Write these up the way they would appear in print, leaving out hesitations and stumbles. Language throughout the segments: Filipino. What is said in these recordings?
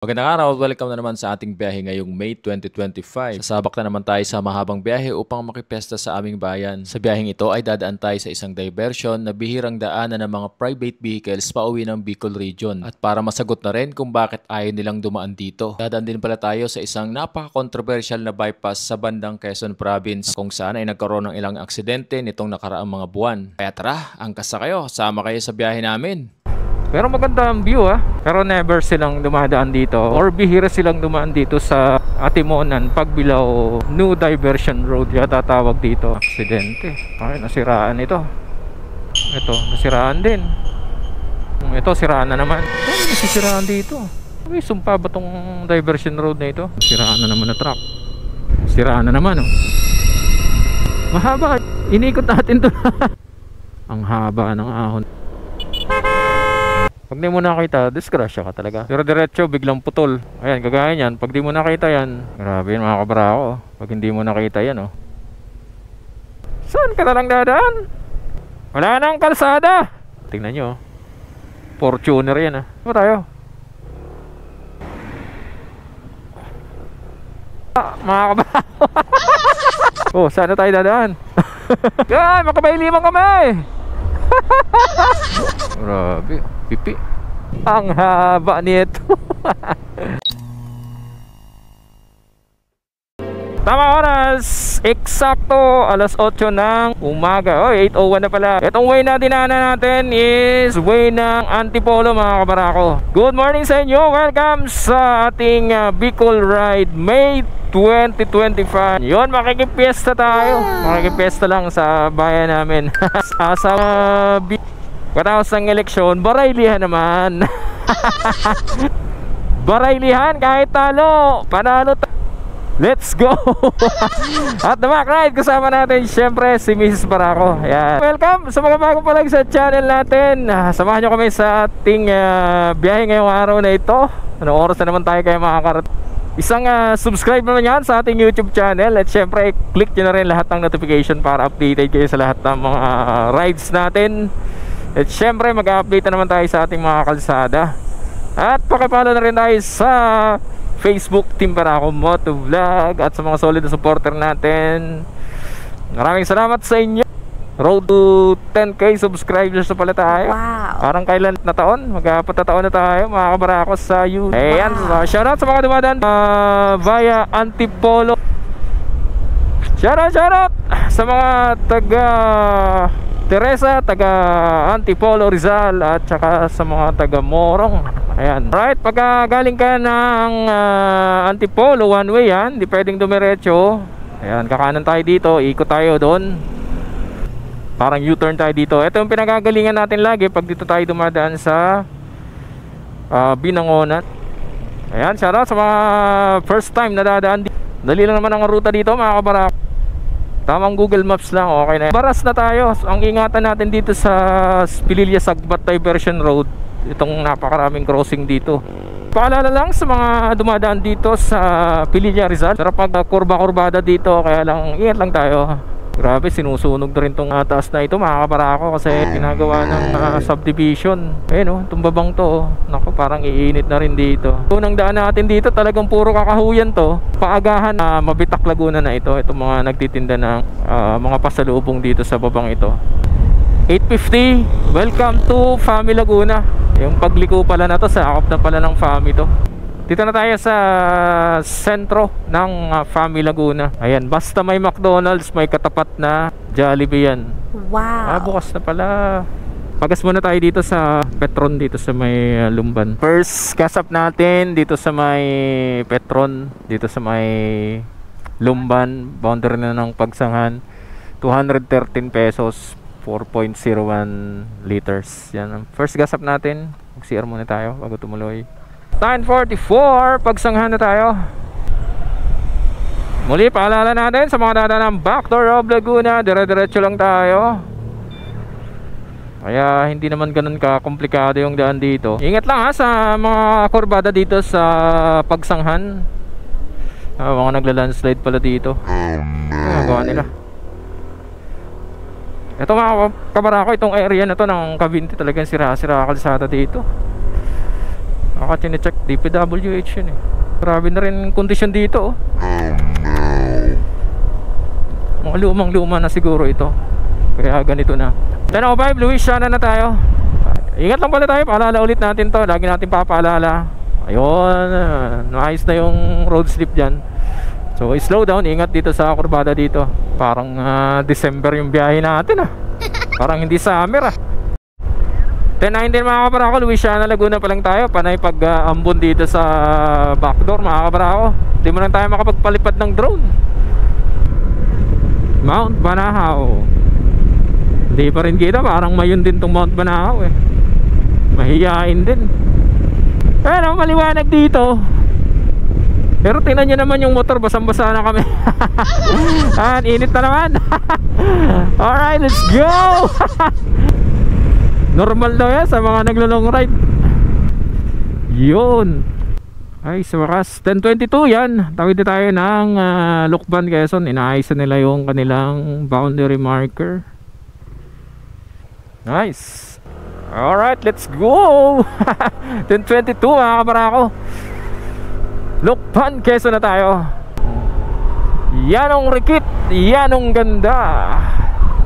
Magandang araw, welcome na naman sa ating biyahe ngayong May 2025. Sasabak na naman tayo sa mahabang biyahe upang makipesta sa aming bayan. Sa biyaheng ito ay dadaan tayo sa isang diversion na bihirang daanan ng mga private vehicles pauwi ng Bicol Region. At para masagot na rin kung bakit ayaw nilang dumaan dito, dadaan din pala tayo sa isang napaka-controversial na bypass sa bandang Quezon Province kung saan ay nagkaroon ng ilang aksidente nitong nakaraang mga buwan. Kaya tara, angkas na kayo, sama kayo sa biyahe namin. Pero maganda ang view Pero never silang dumadaan dito or bihira silang dumaan dito sa Atimonan, Pagbilao, New Diversion Road yata tawag dito. Aksidente. Ay, nasiraan ito. Ito, nasiraan din. Ito, siraan na naman. Ay, nasisiraan dito. Ay, sumpa ba tong diversion road na ito? Siraan na naman na truck. Siraan na naman Mahaba. Inikot natin to. Ang haba ng ahon. Pag di mo nakita, disgrasya ka talaga. Pero diretso, biglang putol. Ayan, kagaya yan. Pag di mo nakita yan, grabe yun mga kabrako. Pag hindi mo nakita yan Saan ka na lang dadaan? Wala nang kalsada. Tingnan nyo Fortuner yan Ano tayo? Mga kabrako. Saan na tayo dadaan? Yan, makabaylimang kami. Grabe, pipi. Ang haba nito. Tama oras, eksakto alas 8 ng umaga. 8:01 na pala. Itong way na dinaanan natin is way ng Antipolo mga kabarako. Good morning sa inyo. Welcome sa ating Bicol Ride May 2025. Yun, makikipiesta tayo. Makikipiesta lang sa bayan namin. Sa Katapos ng eleksyon, baraylihan naman. Baraylihan kahit talo, panalo let's go. At the Mac Ride, kasama natin syempre si Mrs. Barako. Ayan. Welcome sa mga bago pa lang sa channel natin. Samahan nyo kami sa ating biyahe ngayong araw na ito. Anong oras na naman tayo kayo makakarating? Isang subscribe naman yan sa ating YouTube channel. At syempre click nyo na rin lahat ng notification para updated kayo sa lahat ng mga rides natin. At syempre mag-update na naman tayo sa ating mga kalsada. At pakipalo na rin tayo sa Facebook Team Barako Motovlog at sa mga solid na supporter natin. Maraming salamat sa inyo. Road to 10k subscribers na pala tayo. Wow. Parang kailan na taon? Mag-apat na taon na tayo mga kabarako sa YouTube. Ayan, shoutout sa mga dumadaan via Antipolo. Shoutout sa mga taga Teresa, taga Antipolo, Rizal at saka sa mga taga Morong. Ayan. Right, pagka galing ka ng Antipolo, one way yan, hindi pwedeng dumiretso. Ayan, kakanan tayo dito, ikot tayo doon. Parang U-turn tayo dito. Ito yung pinagagalingan natin lagi pag dito tayo dumadaan sa Binangonan. Ayan, shoutout sa mga first time na dadaan dito. Dali lang naman ang ruta dito mga kabarak. Tamang Google Maps lang, okay na. Baras na tayo. Ang ingatan natin dito sa Pililla Sagbat Diversion Road. Itong napakaraming crossing dito. Paalala lang sa mga dumadaan dito sa Pililla Rizal. Pero pag kurba-kurbada dito, kaya lang ingat lang tayo. Grabe, sinusunog na rin tong taas na ito mga kabarako kasi ginagawa ng subdivision. Ayun itong babang to naku, parang iinit na rin dito. Unang daan natin dito talagang puro kakahuyan to. Paagahan Mabitak Laguna na ito. Itong mga nagtitinda ng mga pasalubong dito sa babang ito. 8:50, welcome to Fami Laguna. Yung pagliko pala na to, sakop na pala ng Fami to. Dito na tayo sa sentro ng Fami Laguna. Ayan, basta may McDonald's, may katapat na Jollibee yan. Wow. Bukas na pala. Pagas muna tayo dito sa Petron, dito sa may Lumban. First gasap natin dito sa may Petron, dito sa may Lumban, boundary na ng Pagsanghan. 213 pesos, 4.01 liters. Yan. First gasap natin. Mag-CR muna tayo bago tumuloy. 9:44, Pagsanghan na tayo. Muli, paalala natin sa mga dadaan ng backdoor of Laguna, dire-diretso lang tayo. Kaya hindi naman ganun ka-komplikado yung daan dito. Ingat lang sa mga kurbada dito sa Pagsanghan. Mga nagla-landslide pala dito. Nagawa nila. Ito mga kabarako, itong area na to ng Cavinti talagang sira-sira kalsada dito. Baka chinecheck DPWH yun eh. Grabe na rin kondisyon dito oh. Mga lumang-luma na siguro ito. Kaya ganito na. 10:05, Louisiana na tayo. Ingat lang pala tayo, paalala ulit natin to. Lagi natin papaalala. Ayun, naayos na yung road slip dyan. So slow down, ingat dito sa kurbada dito. Parang December yung biyahe natin ah. Parang hindi summer ah. 10:19 mga kabarako, Louisiana, Laguna pa lang tayo. Panay pag-ambon dito sa backdoor mga kabarako. Hindi mo lang tayo makapagpalipad ng drone. Mount Banahaw. Hindi pa rin kita, parang mayon din tong Mount Banahaw eh. Mahihain din. Pero maliwanag dito. Pero tingnan nyo naman yung motor, basang-basa na kami. Init na naman. Alright, let's go. Normal daw yan sa mga naglo-long ride. Yun. Ay, sa wakas 10:22 yan. Tawid na tayo ng Lucban, Quezon. Inaayos na nila yung kanilang boundary marker. Nice. Alright, let's go. 10:22 mga kabarako. Lucban, Quezon na tayo. Yanong rikit, yanong ganda.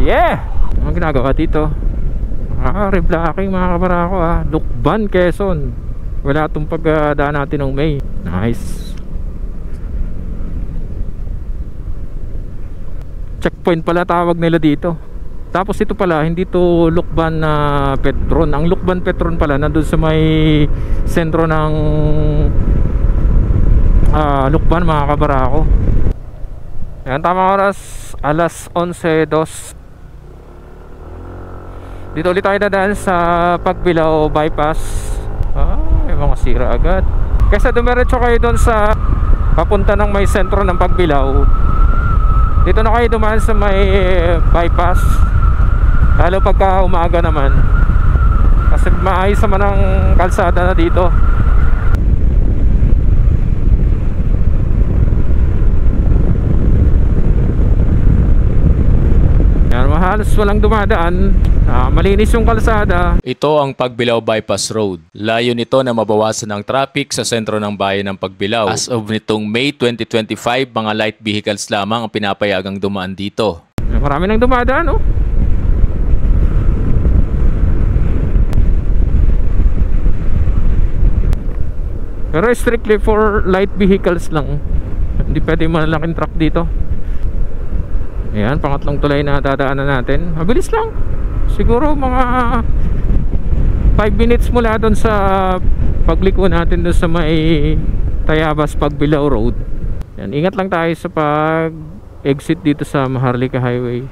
Yeah. Anong ginagawa dito? Reblocking mga kabarako ah. Lucban, Quezon. Wala itong pagdaan natin ng May. Nice. Checkpoint pala tawag nila dito. Tapos ito pala, hindi to Lucban Petron. Ang Lucban Petron pala nandun sa may sentro ng Lucban mga kabarako. Ayan, tamang oras, alas 11:02. Dito ulit tayo dadaan sa Pagbilao Bypass. May mga sira agad. Kaysa dumiretso kayo doon sa papunta ng may sentro ng Pagbilao, dito na kayo dumaan sa may bypass. Lalo pagka umaga naman, kasi maayos naman ang kalsada na dito. Yan, halos walang dumadaan. Malinis yung kalsada. Ito ang Pagbilao Bypass Road. Layo nito na mabawasan ang traffic sa sentro ng bayan ng Pagbilao. As of nitong May 2025, mga light vehicles lamang ang pinapayagang dumaan dito. Marami nang dumadaan oh. Pero strictly for light vehicles lang. Hindi pwede malaking truck dito. Ayan, pangatlong tulay na dadaanan natin. Mabilis lang. Siguro mga 5 minutes mula doon sa pagliko natin doon sa may Tayabas Pagbilao Road. Yan, ingat lang tayo sa pag-exit dito sa Maharlika Highway.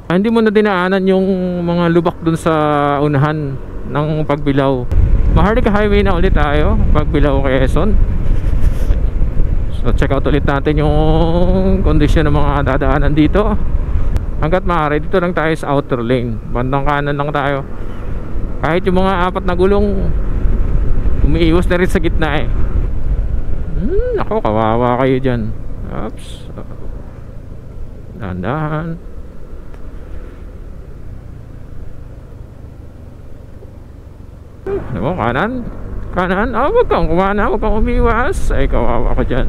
Hindi mo na dinaanan yung mga lubak doon sa unahan ng Pagbilao. Maharlika Highway na ulit tayo, Pagbilao, Quezon. So check out ulit natin yung kondisyon ng mga dadaanan dito. Hanggat maaari, dito lang tayo sa outer lane. Bandang kanan lang tayo. Kahit yung mga apat na gulong, umiiwas na rin sa gitna eh. Ako, kawawa kayo dyan. Oops. Dahan-dahan. Ano mo, kanan? Kanan? Huwag kang kumana, huwag kang umiwas. Ay, kawawa ka dyan.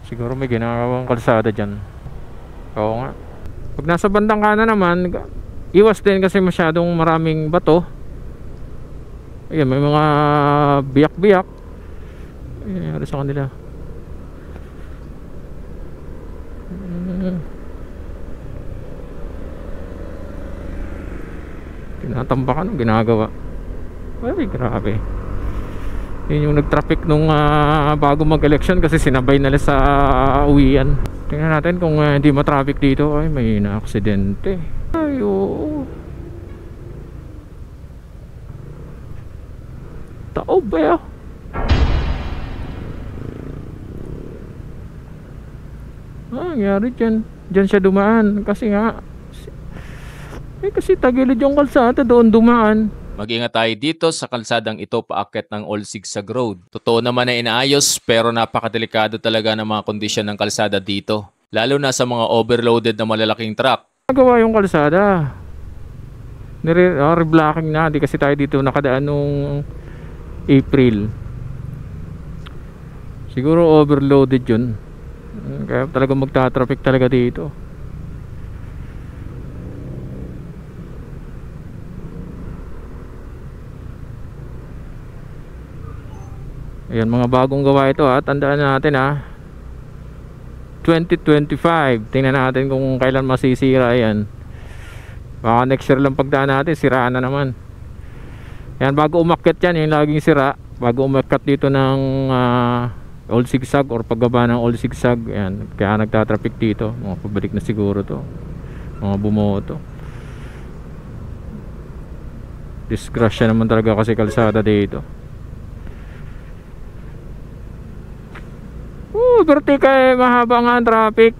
Siguro may ginagawang kalsada dyan. Oo nga. Pag nasa bandang kanan naman, iwas din kasi masyadong maraming bato. Ayan, may mga biyak-biyak. Ayan, sa kanila. Tinatambakan, ginagawa. Ay, grabe. Yun yung nag-traffic nung bago mag-election kasi sinabay nila sa uwian. Tingnan natin kung hindi ma-traffic dito. Ay, may na-aksidente. Ay, oo. Taob ba yun? Nangyari dyan. Dyan siya dumaan. Kasi nga, kasi tagilid yung kalsada doon dumaan. Mag-ingat tayo dito sa kalsadang ito paakyat ng All Sigsag Road. Totoo naman na inaayos pero napakadelikado talaga ng mga kondisyon ng kalsada dito. Lalo na sa mga overloaded na malalaking truck. Nagawa yung kalsada. Reblocking na. Di kasi tayo dito nakadaan nung April. Siguro overloaded yun. Kaya talaga magta-traffic talaga dito. Ayan, mga bagong gawa ito ha. Tandaan natin ha. 2025. Tingnan natin kung kailan masisira yan. Baka next year lang pagdaan natin, siraan na naman. Ayan, bago umakyat yan, yung laging sira. Bago umakyat dito ng old zigzag or pagbaba ng old zigzag. Ayan, kaya nagtatraffic dito. Mga pabalik na siguro to. Mga bumoto. Disgrasya naman talaga kasi kalsada dito. Vertical, mahaba nga ang traffic.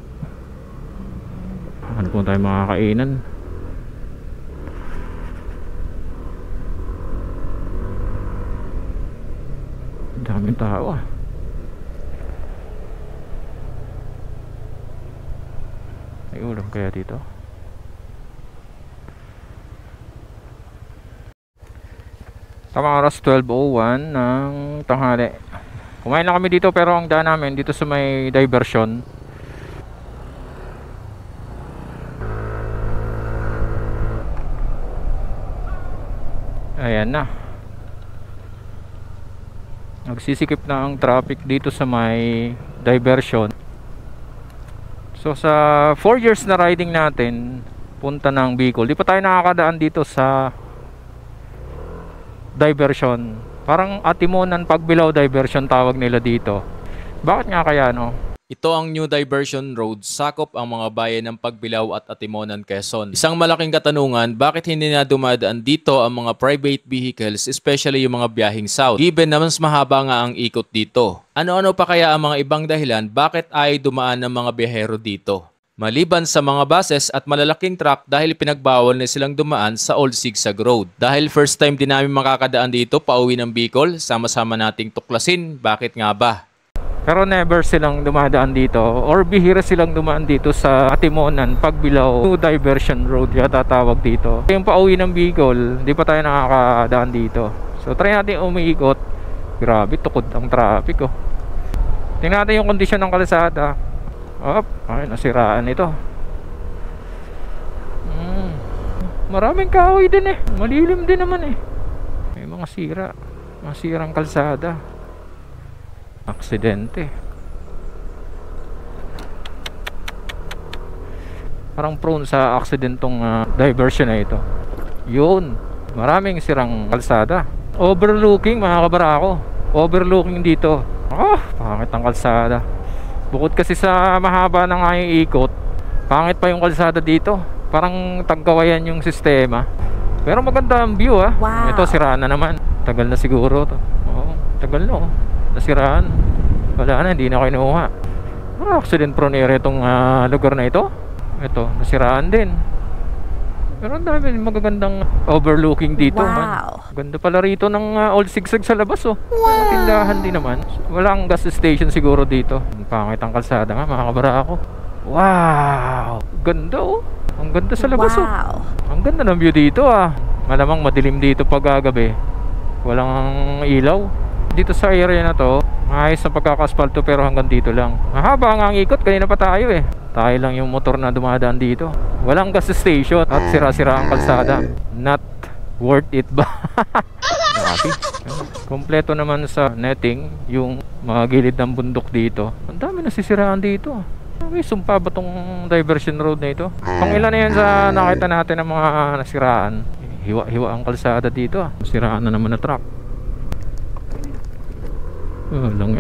Ano po tayo makakainan? Daming tao ah. May ulam kaya dito? Tamang oras 12:01 ng tanghali. Kumain na kami dito pero ang daan namin dito sa may diversion. Ayan na. Nagsisikip na ang traffic dito sa may diversion. So sa 4 years na riding natin punta ng Bicol, di pa tayo nakakadaan dito sa diversion. Parang Atimonan Pagbilao diversion tawag nila dito. Bakit nga kaya no? Ito ang New Diversion Road, sakop ang mga bayan ng Pagbilao at Atimonan, Quezon. Isang malaking katanungan, bakit hindi na dumadaan dito ang mga private vehicles, especially yung mga biyaheng south? Given na mas mahaba nga ang ikot dito. Ano-ano pa kaya ang mga ibang dahilan bakit ay dumaan ng mga biyahero dito? Maliban sa mga buses at malalaking truck dahil pinagbawal na silang dumaan sa Old Zigzag Road. Dahil first time din namin makakadaan dito pauwi ng Bicol, sama-sama nating tuklasin bakit nga ba. Pero never silang dumadaan dito or bihira silang dumaan dito sa Atimonan Pagbilao New Diversion Road yata tawag dito. Yung pauwi ng Bicol, di pa tayo nakakadaan dito. So try natin umiikot. Grabe, tukod ang traffic oh. Tingnan natin yung kondisyon ng kalsada. Ay, nasiraan ito. Maraming kahoy din eh. Malilim din naman eh. May mga sira. Mga sirang kalsada. Aksidente. Parang prone sa aksidentong diversion na ito. Yun. Maraming sirang kalsada. Overlooking mga kabarako. Overlooking dito. Pangit ang kalsada. Bukod kasi sa mahaba ng ngayong ikot, pangit pa yung kalsada dito. Parang tagkawayan yung sistema. Pero maganda ang view ah. Wow. Ito siraan na naman. Tagal na siguro to. Tagal na oh. Nasiraan. Wala na, hindi na kinuha. Accident prone area itong lugar na ito. Ito, nasiraan din. Pero ang dami magagandang overlooking dito. Wow. Ganda pala rito ng old zigzag sa labas oh. Wow. Tindahan din naman. Walang gas station siguro dito. Pangit ang kalsada nga mga kabarako. Wow. Ganda oh. Ang ganda sa labas oh. Ang ganda ng view dito ah. Malamang madilim dito pag gabi. Walang ilaw. Dito sa area na to, ayos na pagkakaspalto pero hanggang dito lang. Mahaba nga ang ikot, kanina pa tayo eh. Tayo lang yung motor na dumadaan dito. Walang gas station at sira-sira ang kalsada. Not worth it ba? Grabe. Kompleto naman sa netting yung mga gilid ng bundok dito. Ang dami nasisiraan dito. May sumpa ba tong diversion road na ito? Pang ilan na yan sa nakita natin ng mga nasiraan. Hiwa-hiwa ang kalsada dito ah. Nasiraan na naman na truck. Lang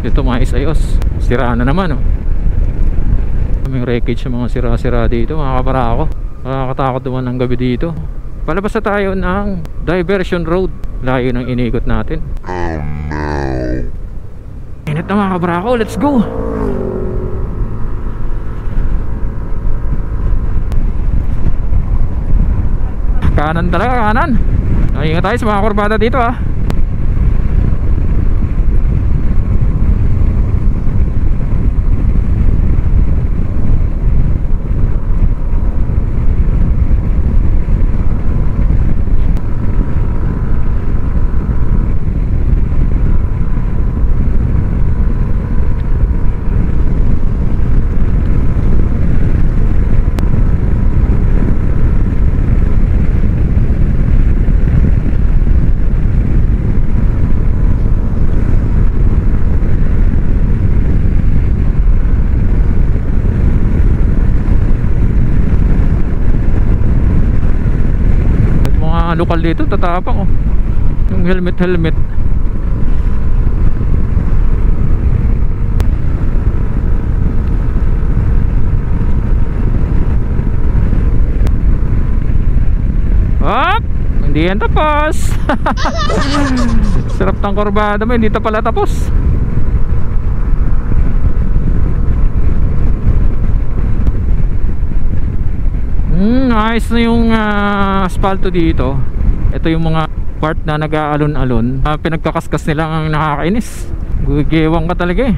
ito mga isayos. Siraan na naman oh. May wreckage sa mga sira-sira dito mga kabarako. Nakakatakot naman ng gabi dito. Palabas na tayo ng diversion road. Layo ng iniikot natin. Init na mga kabarako, let's go. Kanan talaga, kanan. Ingat tayo sa mga kurbada dito ah. lokal dito, tatapang oh. Yung helmet. Hop! Hindi yan tapos. Sarap ng kurbada mo, hindi pala tapos. Ayos na yung asfalto dito. Ito yung mga part na nag-aalon-alon. Pinagkakaskas nila ang nakakainis. Gugewang ka talaga eh.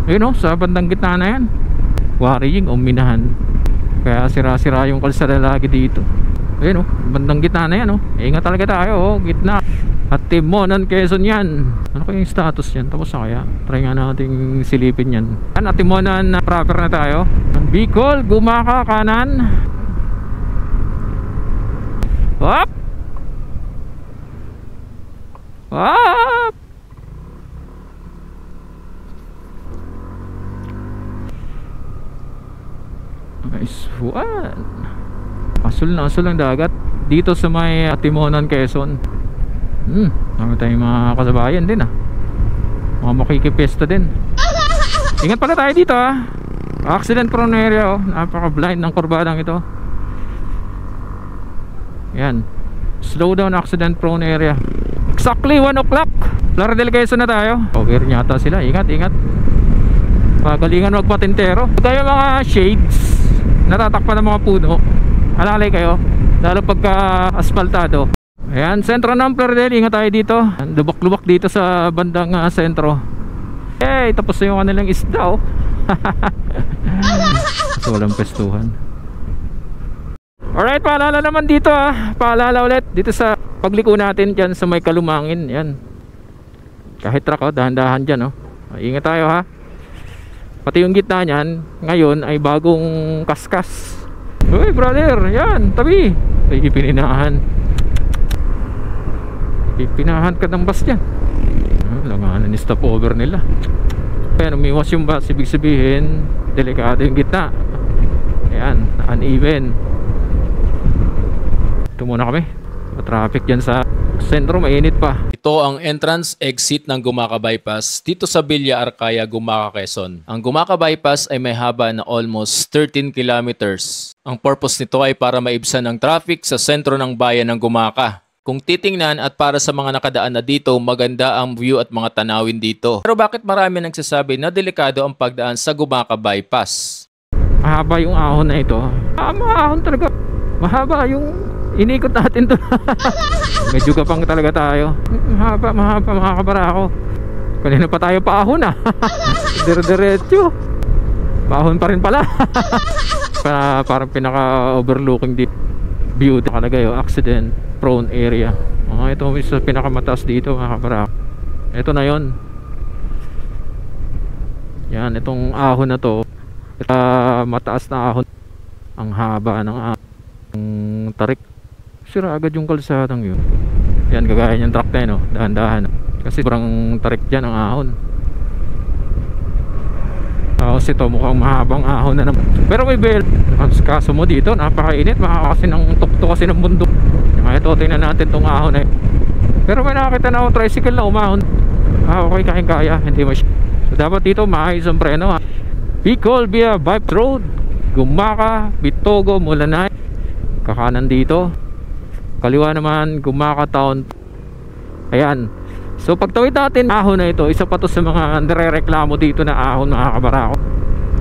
Ayun oh, sa bandang gitna na yan. Worrying o minahan. Kaya sira-sira yung kalsada lagi dito. Ayun oh, bandang gitna na yan oh. Ingat talaga tayo oh, gitna. At Timonan, Quezon yan. Ano kaya yung status yan? Tapos na kaya? Try nga nating silipin yan. At Timonan, proper na tayo. Bicol, Gumaka, kanan. Hop! Hop! Nice one. Asul na asul ang dagat dito sa may Timonan, Quezon. Dami tayong mga kasabayan din mga makikipesta din. Ingat pala tayo dito accident prone area napaka blind ng kurbadang ito. Yan, slow down, accident prone area. Exactly 1 o'clock. Laredel, Quezon na tayo. Over yata sila, ingat. Pagalingan magpatintero. Tayo mga shades, natatakpan ng mga puno. Alalay kayo, lalo pagka asfaltado. Ayan, sentro ng Laredel, ingat tayo dito. Lubak-lubak dito sa bandang sentro. Tapos na yung kanilang isda so walang pestuhan. Alright, paalala naman dito paalala ulit dito sa pagliko natin dyan sa may Kalumangin. Yan, kahit truck dahan-dahan dyan ingat tayo pati yung gitna nyan ngayon ay bagong kaskas. Uy brother, yan, tabi. Ay ipinahan ka ng bus dyan. Langanan ni stopover nila. Kaya umiwas yung bus, ibig sabihin delikado yung gitna. Ayan, uneven. Ito muna kami. Traffic dyan sa sentro, mainit pa. Ito ang entrance exit ng Gumaka Bypass dito sa Villa Arcaya, Gumaka, Quezon. Ang Gumaka Bypass ay may haba na almost 13 kilometers. Ang purpose nito ay para maibsan ang traffic sa sentro ng bayan ng Gumaka. Kung titingnan at para sa mga nakadaan na dito, maganda ang view at mga tanawin dito. Pero bakit marami nagsasabi na delikado ang pagdaan sa Gumaka Bypass? Mahaba yung ahon na ito. Mahahon talaga. Mahaba yung inikot natin to. Medyo kapang talaga tayo. Mahaba mga kabarako. Kanina pa tayo paahon Dire-diretso. Paahon pa rin pala. Parang pinaka-overlooking dito. View talaga yung accident prone area. Ito sa pinakamataas dito mga kabarako. Ito na yon. Yan, itong ahon na to. Ito mataas na ahon. Ang haba ng tarik. Sira agad yung kalsadang yun. Yan, kagaya niyang truck tayo dahan-dahan kasi sobrang tarik dyan ang ahon. Tapos ito mukhang mahabang ahon na naman. Pero may bell. Kaso mo dito napakainit, makakasi ng tukto kasi ng bundok. Ito, tingnan natin tong ahon pero may nakakita na akong tricycle na umahon. Okay, kaya hindi mo. So dapat dito maayos ang preno Bicol via Bypass Road, Gumaka, Bitogo, Mulanay. Kakanan dito, kaliwa naman Gumaka Town. Ayan, so pagtawid natin ahon na ito, isa pa to sa mga nire-reklamo dito na ahon mga kabarako.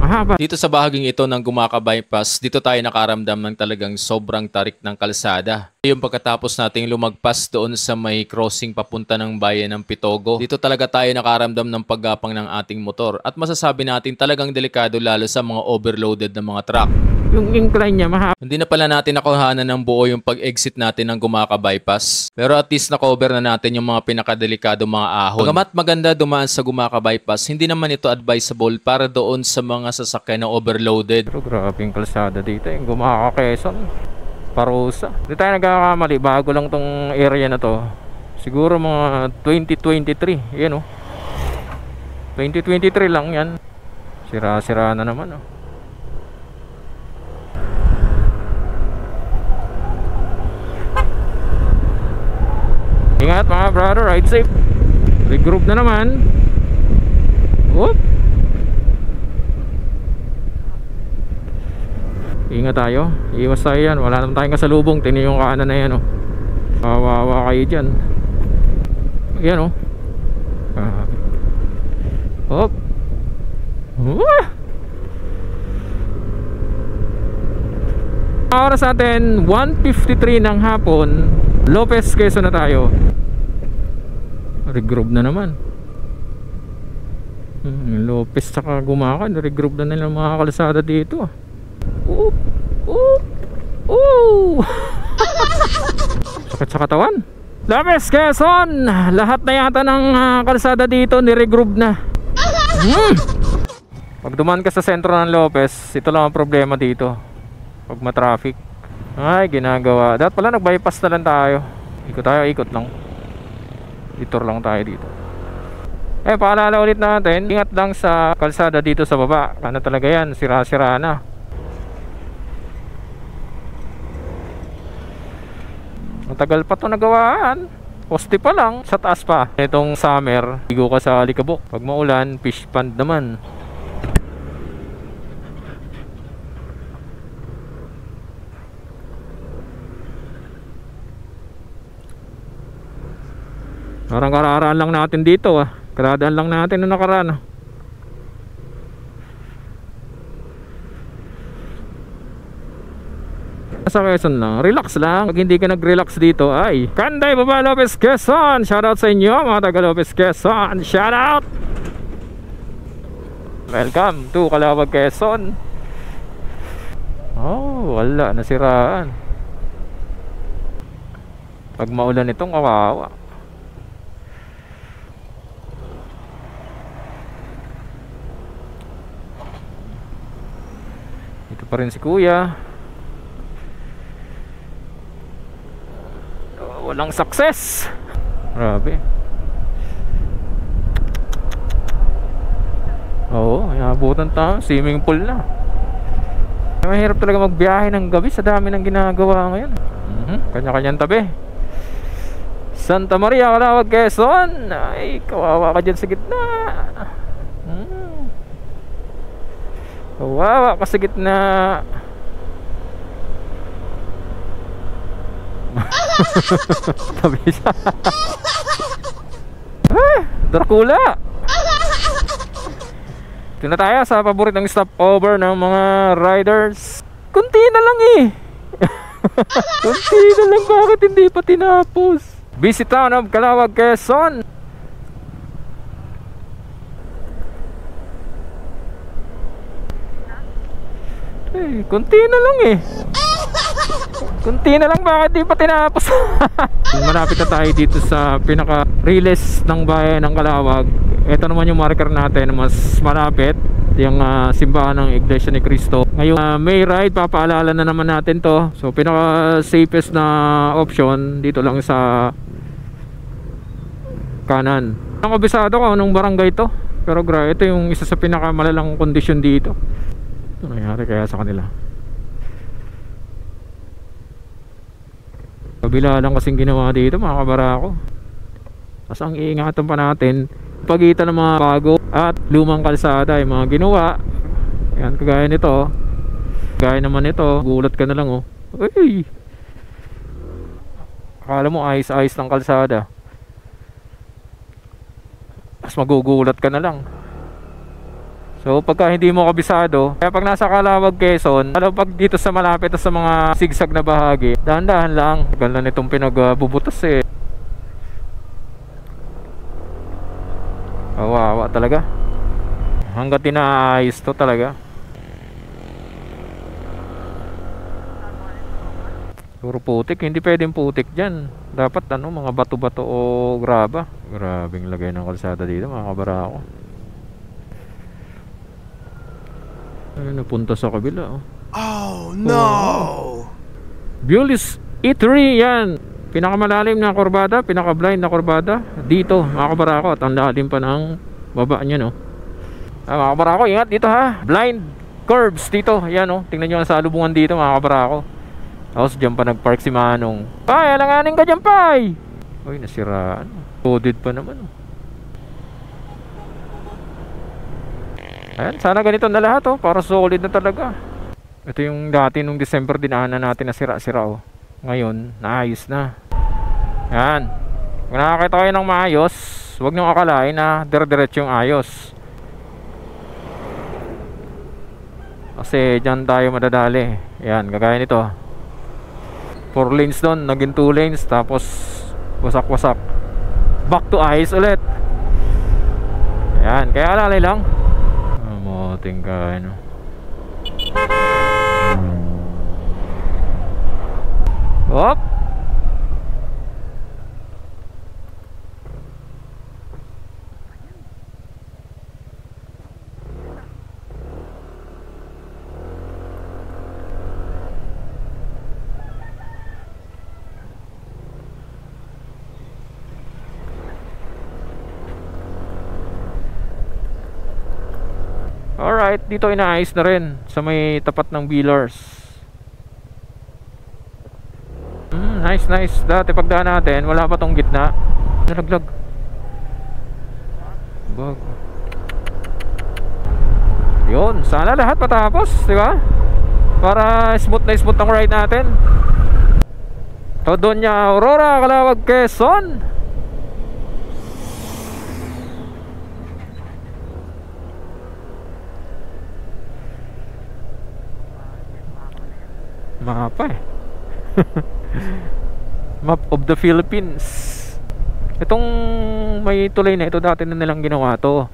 Mahaba. Dito sa bahaging ito ng Gumaka Bypass, dito tayo nakaramdam ng talagang sobrang tarik ng kalsada. Yung pagkatapos nating lumagpas doon sa may crossing papunta ng bayan ng Pitogo, dito talaga tayo nakaramdam ng paggapang ng ating motor. At masasabi natin talagang delikado lalo sa mga overloaded na mga truck. Yung incline niya mahaba. Hindi na pala natin nakuhanan ng buo yung pag-exit natin ng Gumaka Bypass. Pero at least na-cover na natin yung mga pinakadelikado mga ahon. Bagamat maganda dumaan sa Gumaka Bypass, hindi naman ito advisable para doon sa mga sasakyan na overloaded. Pero grabe yung kalsada dito, yung Gumaka, Quezon, parusa. Hindi tayo nagkakamali, bago lang tong area na to. Siguro mga 2023, yan 2023 lang yan. Sira-sira na naman Ingat mga brother, ride safe. Regroup na naman. Whoop. Ingat tayo, iwas tayo yan. Wala naman tayong kasalubong. Tingnan yung kanan na yan, oh. Kawawa kayo dyan. Yan, oh. Hop. Oras natin 1:53 ng hapon. Lopez, Quezon na tayo. Regroup na naman. Lopez saka Gumakan, regroup na nila mga kalsada dito. Sakit sa katawan. Lopez, Quezon, lahat na yata ng kalsada dito ni-regroup na. Pag dumaan ka sa sentro ng Lopez, ito lang ang problema dito. Pag ma-traffic, ay ginagawa. Dapat pala nag-bypass na lang tayo. Ikot tayo, ikot lang. Detour lang tayo dito. Paalala ulit natin, ingat lang sa kalsada dito sa baba. Ano talaga yan, sira-sira na. Matagal pa ito nagawaan. Poste pa lang, sa taas pa. Itong summer, ligo ka sa Alikabok. Pag maulan, fish pond naman. Parang kararaan lang natin dito, ah. Karadaan lang natin na nakaraan, ah. Sa Quezon lang, relax lang. Pag hindi ka nag-relax dito, ay Kanday Baba Lopez, Quezon. Shoutout sa inyo mga taga Lopez, Quezon. Shoutout. Welcome to Calawag, Quezon. Oh, wala, nasiraan. Pag maulan itong kawawa. Ito pa rin si kuya. Walang success. Grabe. Oo, inabutan tayo. Swimming pool na. Mahirap talaga magbiyahe ng gabi sa dami ng ginagawa ngayon. Kanya-kanyang tabi. Santa Maria, Calawag, Quezon. Ay, kawawa ka dyan sa gitna. Kawawa ka sa gitna. Tabi siya. Dracula. Ito na tayo sa paboritong stopover ng mga riders. Kunti na lang eh. Kunti na lang, bakit hindi pa tinapos? Busy town of Calawag, Quezon. Kunti na lang eh. Kunti na lang, bakit di pa tinapos? Malapit na tayo dito sa pinaka-realest ng bayan ng Calawag. Ito naman yung marker natin, mas malapit. Yung simbahan ng Iglesia ni Cristo. Ngayon may ride, papaalala na naman natin to. So pinaka-safest na option dito lang sa kanan. Ang kabisado ko anong barangay to. Pero grabe, ito yung isa sa pinakamalalang kondisyon dito. Ito nangyari kaya sa kanila. Kabila lang kasing ginawa dito mga kabarako. Tapos ang iingatan pa natin pagitan ng mga bago at lumang kalsada yung mga ginawa. Yan, kagaya nito. Kagaya naman ito, gulat ka na lang, oh. Uy! Akala mo ayos-ayos ng kalsada, tapos magugulat ka na lang. So pagka hindi mo kabisado, kaya pag nasa Calawag, Quezon, alam pag dito sa malapit sa mga sigsag na bahagi, dahan-dahan lang. Ganda nitong pinagbubutas eh. Kawawa talaga. Hanggat inaayos to talaga. Puro putik, hindi pwedeng putik dyan. Dapat ano, mga bato-bato o graba. Grabing lagay ng kalsada dito mga kabarako. Ay, napunta sa kabila, oh. Oh no! Bulis Eatery, yan. Pinakamalalim na kurbada, pinaka-blind na kurbada dito mga kabarako. At ang lalim pa ng baba niya, no. Mga kabarako, ingat dito ha. Blind curves dito, yan, oh. Tingnan nyo ang salubungan dito mga kabarako. Tapos dyan pa nag-park si Manong. Ay, alanganin ka dyan, pay! Uy, nasiraan. Coded pa naman. Ayan, sana ganito na lahat oh, para solid na talaga. Ito yung dati nung December dinaanan natin na sira-sira oh. Ngayon, naayos na. Ayan. Kung nakakita kayo ng maayos, huwag niyong akalain na dire-diretso yung ayos. Kasi dyan tayo madadali. Ayan, kagaya nito. 4 lanes doon, naging 2 lanes, tapos wasak-wasak. Back to ayos ulit. Ayan, kaya alalay lang. Mamuting ka, ano. Hop. Alright, dito inaayos na rin sa may tapat ng Billars. Nice, nice. Dati pagdaan natin, wala pa tong gitna. Nalaglag. Bag. Yun, sana lahat patapos, di ba? Para smooth na smooth ang ride natin. Doña Aurora, Calawag, Quezon. Mapa eh. Map of the Philippines. Itong may tulay na ito, dati na nilang ginawa to.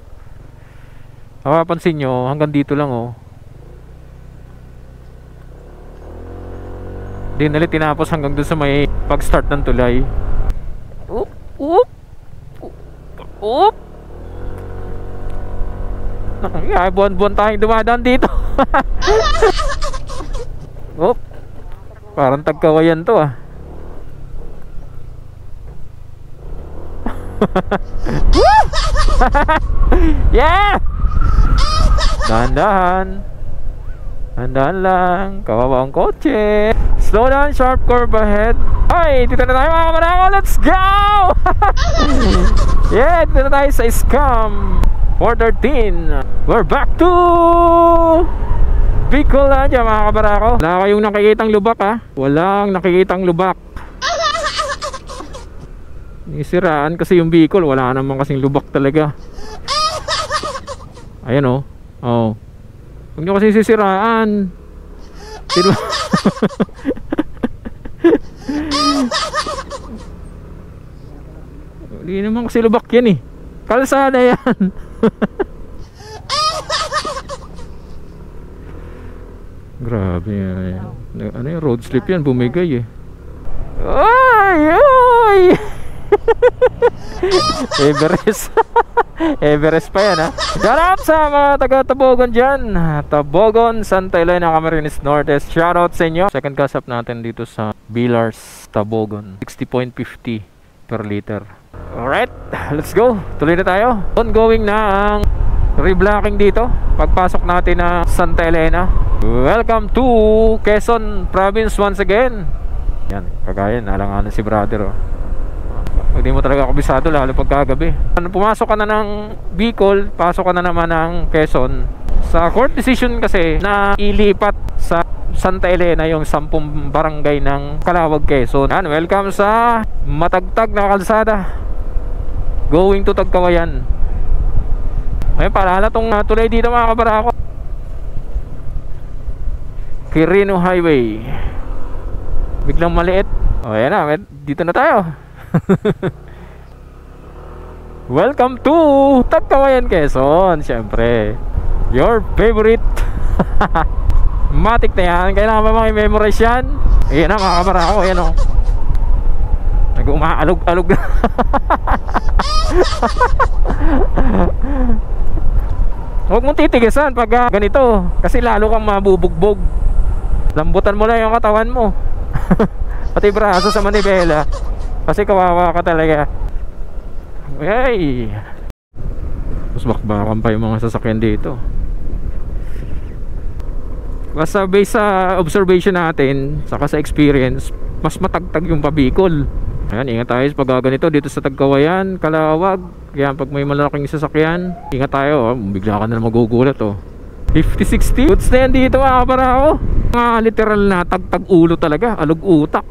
Mapapansin nyo, hanggang dito lang oh. Di nalit tinapos hanggang dun sa may pag-start ng tulay. Oop, oop, oop. Nakakaya, buwan-buwan tayong dumadaan dito. Oop. Parang tagkawayan to ah. Yeah! Dahan-dahan. Dahan-dahan lang. Kawawa ang kotse. Slow down, sharp curve ahead. Ay, dito na tayo mga kamarako. Let's go! Yeah, dito na tayo sa Scam 413. We're back to Bicolandia mga kabarako. Wala kayong nakikitang lubak ha. Walang nakikitang lubak. Nisiraan kasi yung Bicol. Wala naman kasing lubak talaga. Ayan o. Oh. Huwag nyo kasi sisiraan. Hindi naman kasi lubak yan eh. Kalsada yan. Grabe yan. Ano yung road slip yan? Bumigay eh. Ay! Ay! Everest. Everest pa yan ha. Shoutout sa mga taga Tabogon dyan. Tabogon, Santa Elena, Camarines Norte. Shoutout sa inyo. Second gas up natin dito sa Billars, Tabogon. 60.50 per liter. Alright, let's go. Tuloy na tayo. Ongoing na ang reblocking dito pagpasok natin na Santa Elena. Welcome to Quezon Province once again. Yan, kagaya nalanganan si brother oh. Hindi mo talaga kabisado lalo pagkagabi. Pumasok ka na ng Bicol, pasok ka na naman ng Quezon. Sa court decision kasi na ilipat sa Santa Elena yung 10 barangay ng Calawag, Quezon. Yan, welcome sa matagtag na kalsada going to Tagkawayan. Ayun, paalala tong tulay dito mga kabarako. Quirino Highway. Biglang maliit. O yan na, dito na tayo. Welcome to Tagkawayan, Quezon. Siyempre, your favorite. Matik na yan. Kailangan ba mga i-memorize yan? Ayan na mga kabarako. Ayan o. Nag-umaalog-alog na. Huwag mong titigisan pag ganito. Kasi lalo kang mabubugbog. Lambutan mo lang yung katawan mo. Pati braso sa manibela. Kasi kawawa ka talaga. Hey! Mas bakbakan pa yung mga sasakyan dito. Basta based sa observation natin, saka sa experience, mas matagtag yung pabikol. Ayan, ingat tayo pag ganito dito sa Tagkawayan, Kalawag. Yan, pag may malaking sasakyan, ingat tayo. Bigla ka na magugulat, 50-60. Goods na yan dito mga kabarako. Mga literal na tagtag ulo talaga. Alog utak.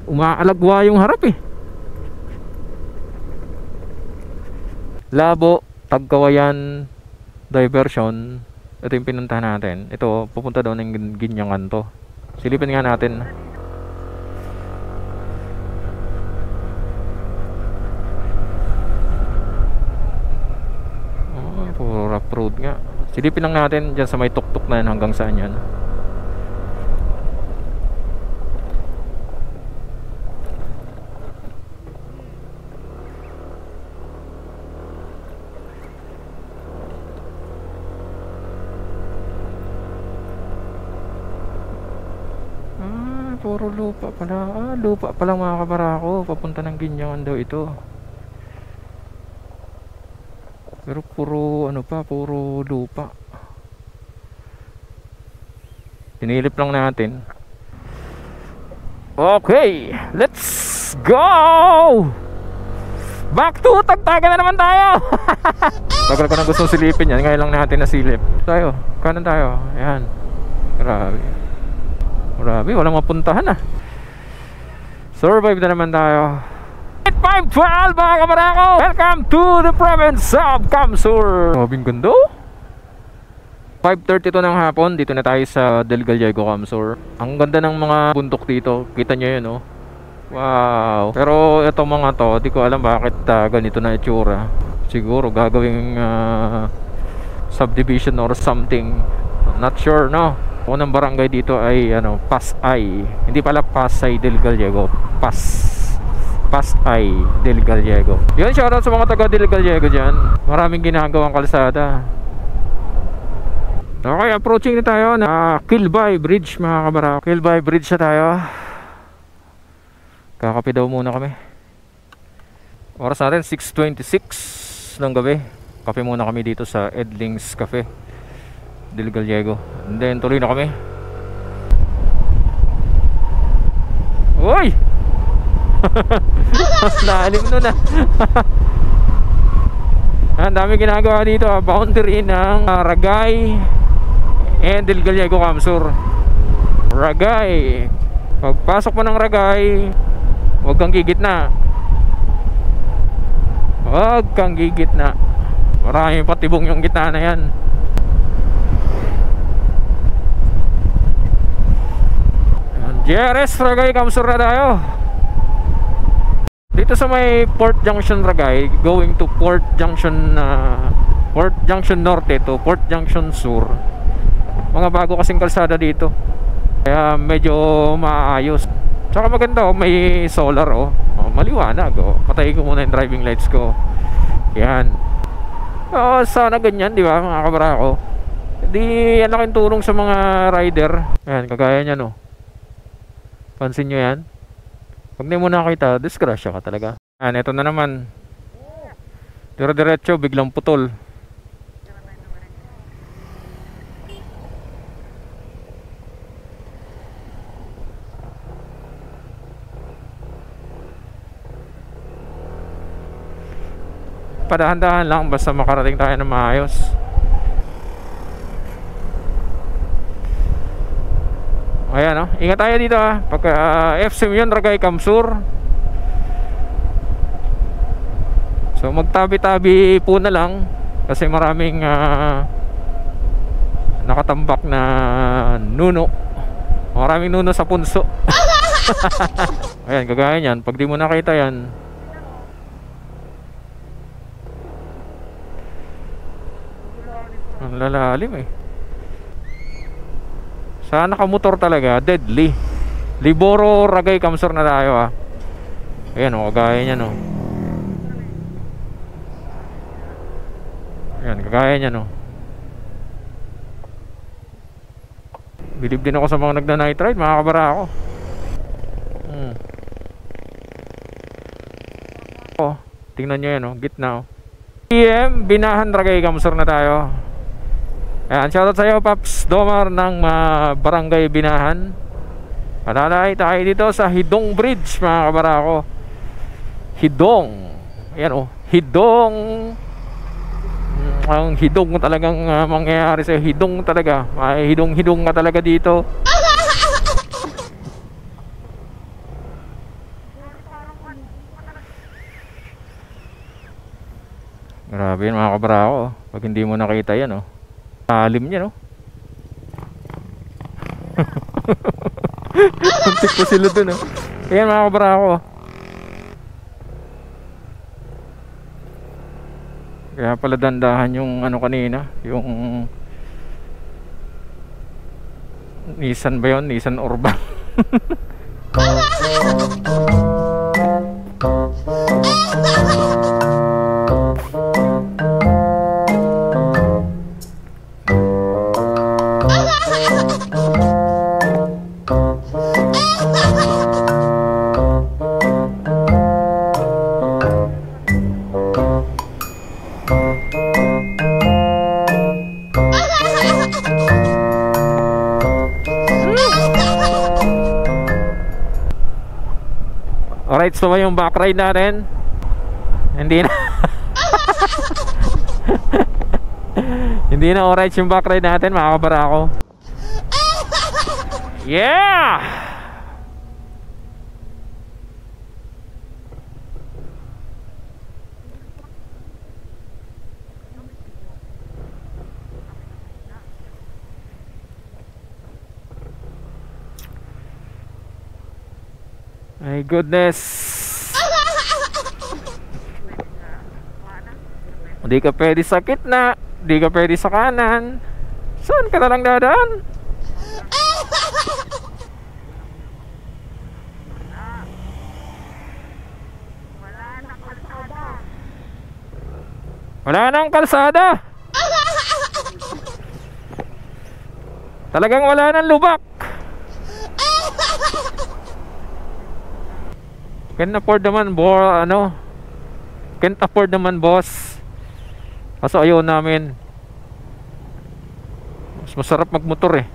Umaalagwa yung harap Labo, Tagkawayan diversion. Ito yung pinuntahan natin. Ito, pupunta daw ng Ginyangan to. Silipin nga natin. Puro rough road nga. Silipin lang natin dyan sa may tuktok na yan hanggang saan yan. Puro lupa pala. Lupa pala mga kabarako. Papunta ng Ginyangan daw ito. Pero puro puro lupa. Tinilip lang natin. Okay, let's go! Back to Tagtagan na naman tayo. Tagal ko na gusto silipin yan. Ngayon lang natin nasilip. Tayo, kanan tayo. Ayan. Grabe, walang mapuntahan Survive na naman tayo. 8512 mga kabarako. Welcome to the province of Kamsur. Grabing ganda 5:32 ng hapon. Dito na tayo sa Del Gallego, Kamsur. Ang ganda ng mga bundok dito. Kita nyo yun Wow. Pero itong mga to, di ko alam bakit ganito na itsura. Siguro gagawing subdivision or something. I'm not sure Unang barangay dito ay Pasay. Hindi pala Pasay del Gallego. Pasay del Gallego. Yun, shoutout sa mga taga del Gallego dyan. Maraming ginagawang kalsada. Okay, approaching na tayo na Kilbay Bridge mga kabarako. Kilbay Bridge na tayo. Kakape daw muna kami. Oras natin 6:26 ng gabi. Kape muna kami dito sa Edling's Cafe del Gallego. And then tuloy na kami. Uy! Lalim nun Ang dami ginagawa dito boundary ng Ragay and del Gallego, Kamsur. Ragay, pagpasok mo ng Ragay, huwag kang gigitna. Maraming patibong yung gitna na yan. JRS Ragay, Kamsur na tayo. Dito sa may Port Junction Ragay, going to Port Junction Norte to Port Junction Sur. Mga bago kasing kalsada dito. Kaya medyo maayos. Tsaka maganda may solar maliwanag Patayin ko muna yung driving lights ko. Yan. Sana ganyan, di ba mga kabarako? Di ang laking tulong sa mga rider. Yan, kagaya niyan Pansin nyo yan? Pag di mo nakita, disgrasya ka talaga. Yan, ito na naman. Dire-diretso, biglang putol. Padahan-dahan lang basta makarating tayo ng maayos. Ayan ingat tayo dito pagka FCM yun, Ragay, Kamsur. So magtabi-tabi po na lang kasi maraming nakatambak na nuno. Maraming nuno sa punso. Ayan, kagaya yan. Pag di mo nakita yan, ang lalalim Sana nakamotor talaga, deadly. Liboro, Ragay, Kamsur na tayo Ayan kagaya niya Ayan, kagaya niya Bilib din ako sa mga nagna-night ride, mga kabarako. Tingnan nyo yan gitna PM, Binahan, Ragay, Kamsur na tayo. Ayan, shoutout sa iyo Paps Domar ng Barangay Binahan. Palalay tayo dito sa Hidong Bridge mga kabarako. Hidong. Ayan oh, Hidong. Ang hidong talagang mangyayari sa hidong talaga. May hidong-hidong ka talaga dito. Grabe yun mga kabarako. Pag hindi mo nakita yan oh. Alim niya no. Kuntik pa sila dun oh. Ayan mga kabarako. Kaya pala dandahan yung ano kanina, yung Nissan ba yun? Nissan Urban. Alright, so yung back ride natin. Hindi na. Hindi na alright yung back ride natin mga kabarako. Yeah! My goodness. Hindi ka pwede sa gitna, hindi ka pwede sa kanan. Saan ka na lang dadaan? Wala nang kalsada. Talagang wala nang lubak. Can't afford naman can't afford naman boss. Kaso ayaw namin. Mas masarap magmotor eh,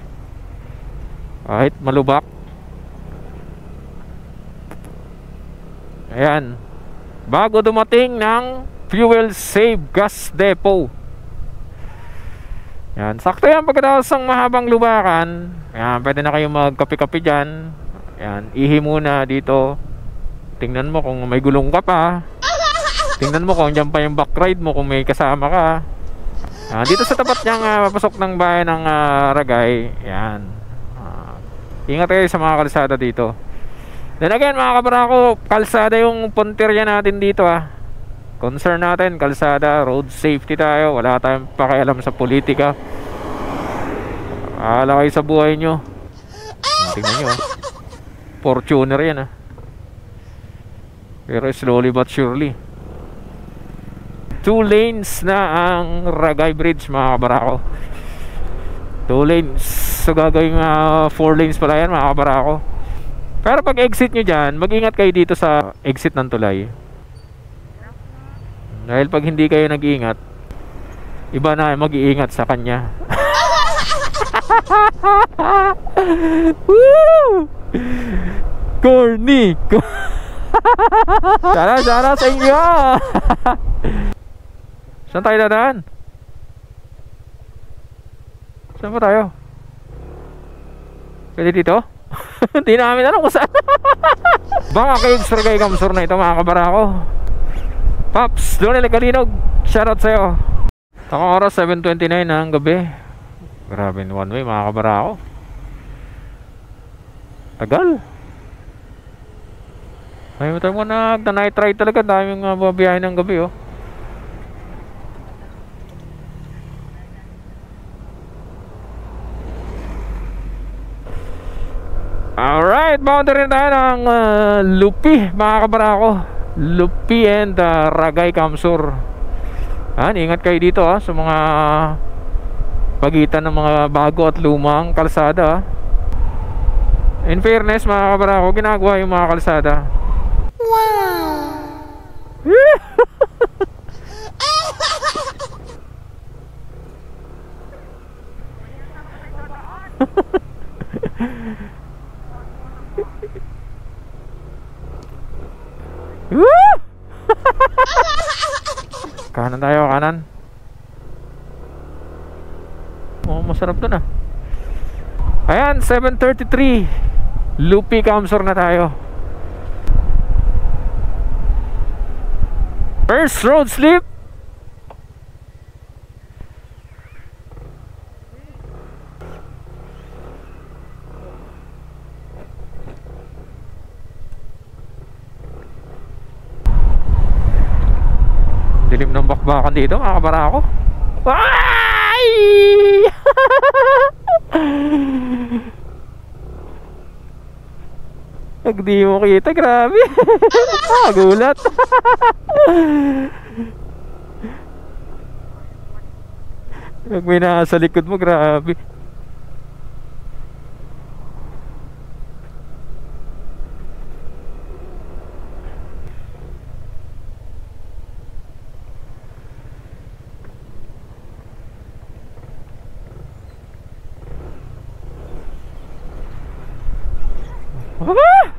kahit malubak. Ayan, bago dumating ng Fuel Save Gas Depot. Ayan, sakto yan pagkatapos ng mahabang lubakan. Ayan, pwede na kayo magkape-kape dyan. Ayan, ihi muna dito. Tingnan mo kung may gulong ka pa. Tingnan mo kung dyan pa yung back ride mo, kung may kasama ka. Dito sa tapat niyang papasok ng bayan ng Ragay. Yan. Ingat kayo sa mga kalsada dito. Then again mga kabarako, kalsada yung punterya natin dito Concern natin, kalsada, road safety tayo. Wala tayong pakialam sa politika. Aala kayo sa buhay nyo. Tingnan nyo Fortuner yan Pero slowly but surely. 2 lanes na ang Ragay Bridge mga kabarako. 2 lanes. So gagawin 4 lanes pala yan mga kabarako. Pero pag exit nyo dyan, mag-ingat kayo dito sa exit ng tulay. Dahil pag hindi kayo nag-iingat, iba na mag-iingat sa kanya. Woo! Corny! Sana sa inyo. Saan tayo dadaan? Saan ba tayo? Pwede dito? Hindi namin alam kung saan. Baka kayo Ragay Kamsur na ito mga kabarako. Paps, Donel Kalinog, shoutout sa'yo. Takong oras 7:29 ng gabi. Grabe, one way mga kabarako. Tagal. Ay, tayo mo nag-night ride talaga. Daming babiyahin ng gabi Alright, boundary tayo ng Lupi mga kabarako. Lupi and Ragay Kamsur. Ingat kayo dito sa mga pagitan ng mga bago at lumang kalsada. In fairness mga kabarako, ginagawa yung mga kalsada. Wow. Woo! Kanan tayo, kanan. Oh, masarap dun ah. Ayan, 7:33. Lupi Kamsur na tayo. First road slip. Dilim ng bakbakan dito, makakabara ako. Ay! Pag di mo kita, grabe. Gulat. Pag may nasa likod mo, grabe. Ah!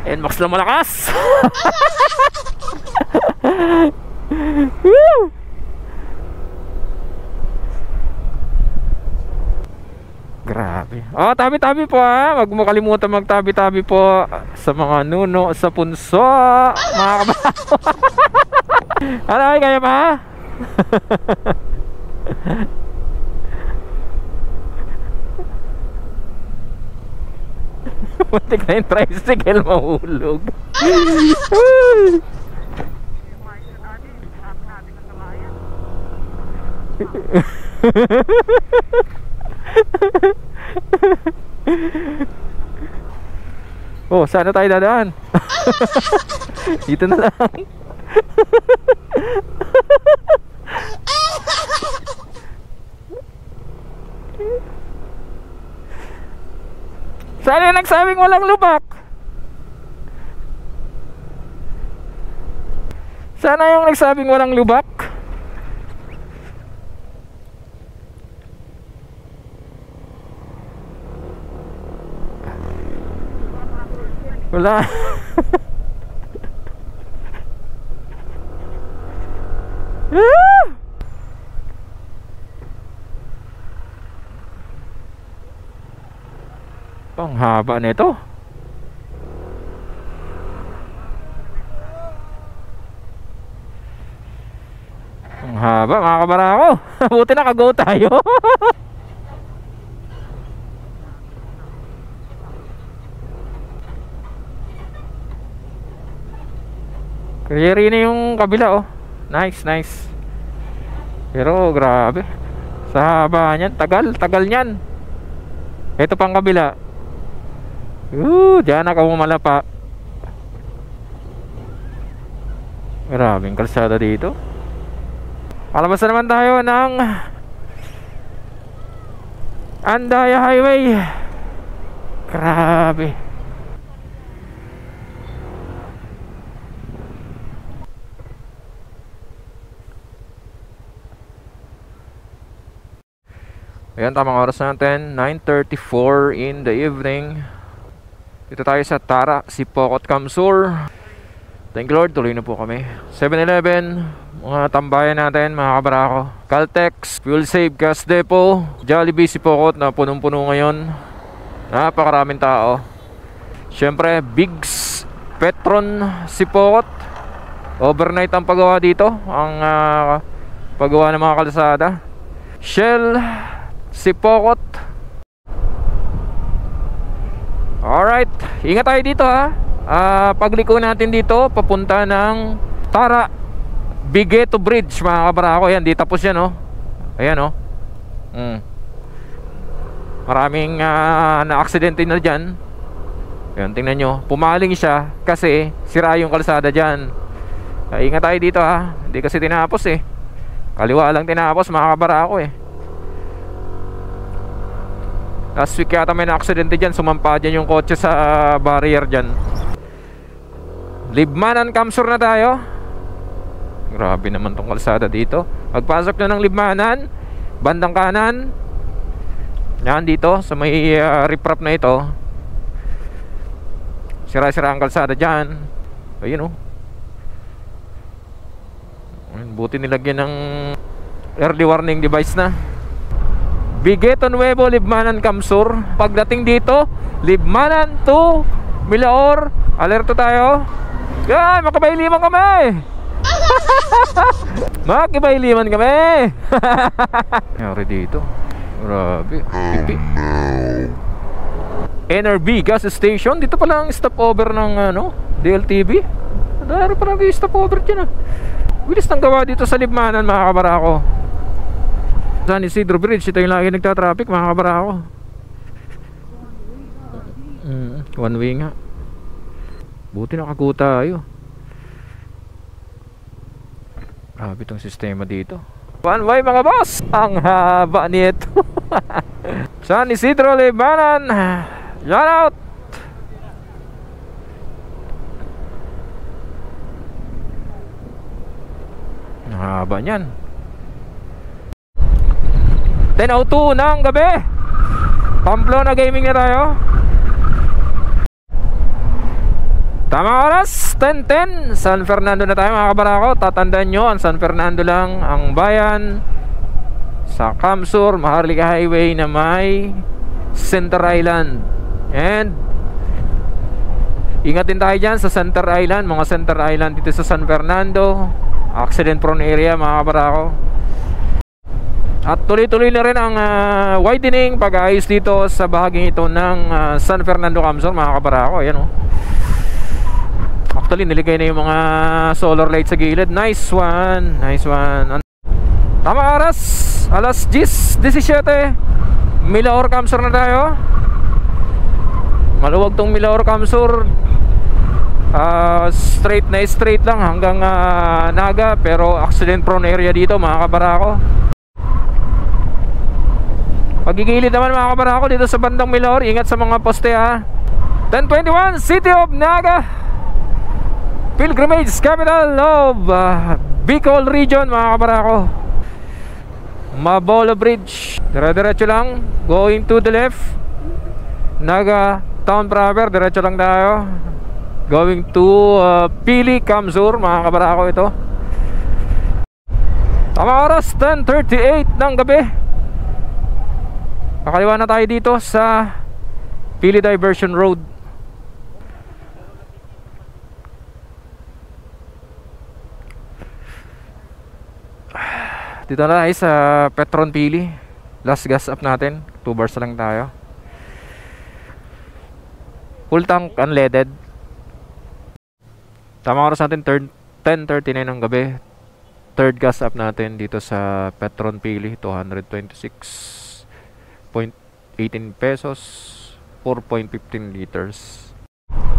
NMAX lang malakas. Woo! Grabe. Oh, tabi-tabi po ha. Huwag mo kalimutan magtabi-tabi po sa mga nuno sa punso. Mga kabaho. Ano, kaya pa? Muntik na yung tricycle mahulog. Oh, saan na tayo dadaan? Dito na lang. Saan yung nagsabing walang lubak? Sana yung nagsabing walang lubak? Wala. Ang haba nito. Ang haba, mga kabarako. Buti naka-go tayo. Clear na yung kabila oh. Nice, nice. Pero grabe. Sa haba niyan, tagal niyan. Ito pang kabila. Diyan ako malapa. Maraming kalsada dito. Palabas na naman tayo ng Andaya Highway. Grabe. Ayan, tamang oras natin 9:34 in the evening. Dito tayo sa Tara, Sipokot, Kamsur. Thank you Lord, tuloy na po kami. 7-Eleven, mga tambayan natin, mga kabarako. Caltex, Fuel Save, Gas Depot, Jollibee, Sipokot na punong-puno ngayon. Napakaraming tao. Siyempre, Bigs, Petron, Sipokot. Overnight ang paggawa dito, ang paggawa ng mga kalsada. Shell, Sipokot. Alright, ingat tayo dito ha. Pagliko natin dito papunta ng Tara Bigeto Bridge, mga kabarako. Yan, di tapos yan oh. Ayan oh. Maraming na-aksidente na dyan. Ayan, tingnan nyo, pumaling siya kasi sira yung kalsada dyan. Ingat tayo dito ha. Hindi kasi tinapos eh. Kaliwa lang tinapos, mga kabarako eh. Last week yata may na-aksidente dyan. Sumampa dyan yung kotse sa barrier dyan. Libmanan Kamsur na tayo. Grabe naman tong kalsada dito. Pagpasok nyo ng Libmanan, bandang kanan, yan dito sa may riprap na ito, sira-sira ang kalsada dyan. Ayun buti nilagyan ng early warning device na. Bigeto Nuevo, Libmanan Kamsur. Pagdating dito, Libmanan to Milaor, alerto tayo. Yan, makabayliman kami. Makibayliman kami. Yari dito. Grabe. Pipi. NRB gas station. Dito pala ang stopover ng DLTV. Dari pala yung stopover dyan Bilis ng gawa dito sa Libmanan, mga kabarako. San Isidro Bridge, ito yung lagi nagtatraffic, mga kabarako. One way nga. Buti nakakuta tayo. Grabe itong sistema dito. One way, mga boss. Ang haba nito. San Isidro, Libmanan. Shout out. Ang haba niyan. 10:02 ng gabi. Pamplona Gaming na tayo. Tamang oras, 10:10. San Fernando na tayo, mga kabarako. Tatandaan nyo, ang San Fernando lang ang bayan sa Kamsur, Maharlika Highway na may Center Island. And ingat din tayo dyan sa Center Island. Mga Center Island dito sa San Fernando, accident prone area, mga kabarako. At tuloy-tuloy na rin ang widening pag-aayos dito sa bahaging ito ng San Fernando Kamsur, mga kabarako. Ayan Actually, niligay na yung mga solar light sa gilid. Nice one. Nice one. Tama oras, alas 10:17. Milaor Kamsur na tayo. Maluwag tong Milaor Kamsur. Straight lang hanggang Naga. Pero accident prone area dito, mga kabarako. Pagigilid naman, mga kabarako, dito sa bandang Milaor. Ingat sa mga poste 10:21, City of Naga, Pilgrimage capital of Bicol region, mga kabarako. Mabolo Bridge, dire-diretso lang, going to the left. Naga town proper, diretso lang tayo, going to Pili Kamsur, mga kabarako. Ito tama oras, 10:38 ng gabi. Kakaliwa na tayo dito sa Pili Diversion Road. Dito na tayo sa Petron Pili. Last gas up natin, 2 bars lang tayo. Full tank, unleaded. Tama oras natin, 10:39 ng gabi. Third gas up natin dito sa Petron Pili, 226.18 pesos, 4.15 liters.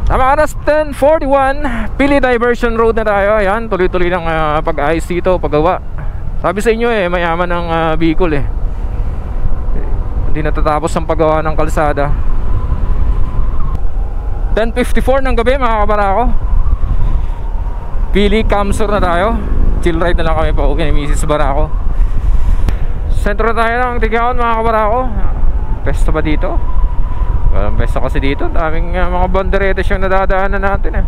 Tama oras, 10:41. Pili Diversion Road na tayo. Ayan, tuloy-tuloy ng pag-ayos dito, paggawa. Sabi sa inyo mayaman ang Bicol hindi natatapos ang paggawa ng kalsada. 10:54 ng gabi, mga kabarako. Pili Kamsur na tayo. Chill ride na lang kami pa uwi ni Mrs. Barako. Sentro na tayo ng Tigaon, mga kabarako. Pesto ba dito? Walang pesto kasi dito. Daming mga banderetes yung nadadaanan natin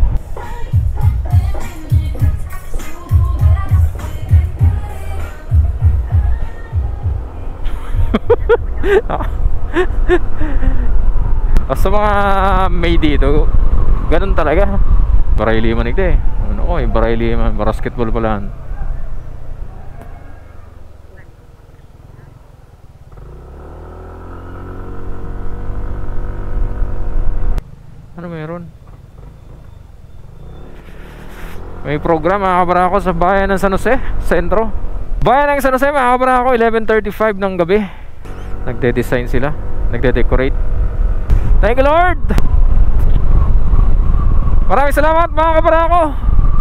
Sa mga may dito, ganun talaga. Baray liman ito baray liman, basketball pala. Ano meron? May program, mga kabarako, sa bayan ng San Jose, sentro. Bayan ng San Jose, mga kabarako, 11:35 ng gabi. Nagde-design sila, nagde-decorate. Thank you, Lord. Maraming salamat, mga kabarako,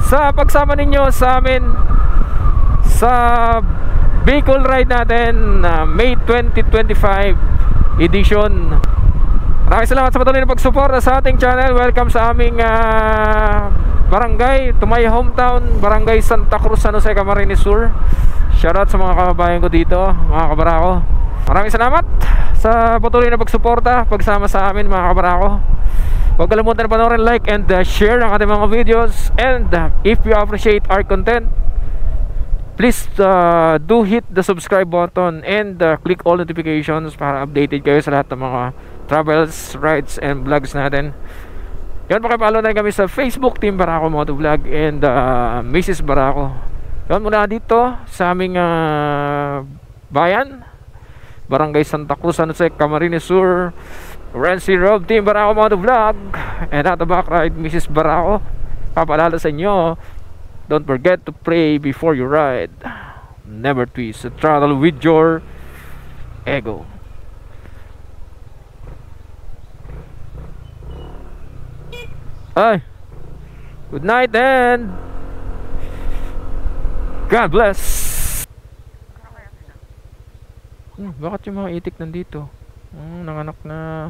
sa pagsama ninyo sa amin sa Bicol ride natin May 2025. edition. Maraming salamat sa patuloy na pagsuporta sa ating channel. Welcome sa aming barangay, to my hometown, Barangay Santa Cruz, San Jose, Camarines Sur. Shoutout sa mga kababayan ko dito, mga kabarako. Maraming salamat sa patuloy na pagsuporta, pagsama sa amin, mga kabarako. Huwag kalimutan na panoorin, like and share ang ating mga videos. And if you appreciate our content, please do hit the subscribe button and click all notifications para updated kayo sa lahat ng mga travels, rides, and vlogs natin. Yan, pakipalo na kami sa Facebook, Team Barako Motovlog and Mrs. Barako. Yan muna dito sa aming bayan, Barangay Santa Cruz, San Jose, Camarines Sur. Renzi Rob, Team Barako Motovlog, and at the back ride, Mrs. Barako. Papalala sa inyo, don't forget to pray before you ride. Never twist the throttle with your ego. Ay, good night and God bless. Bakit yung mga itik nandito? Nanganak na.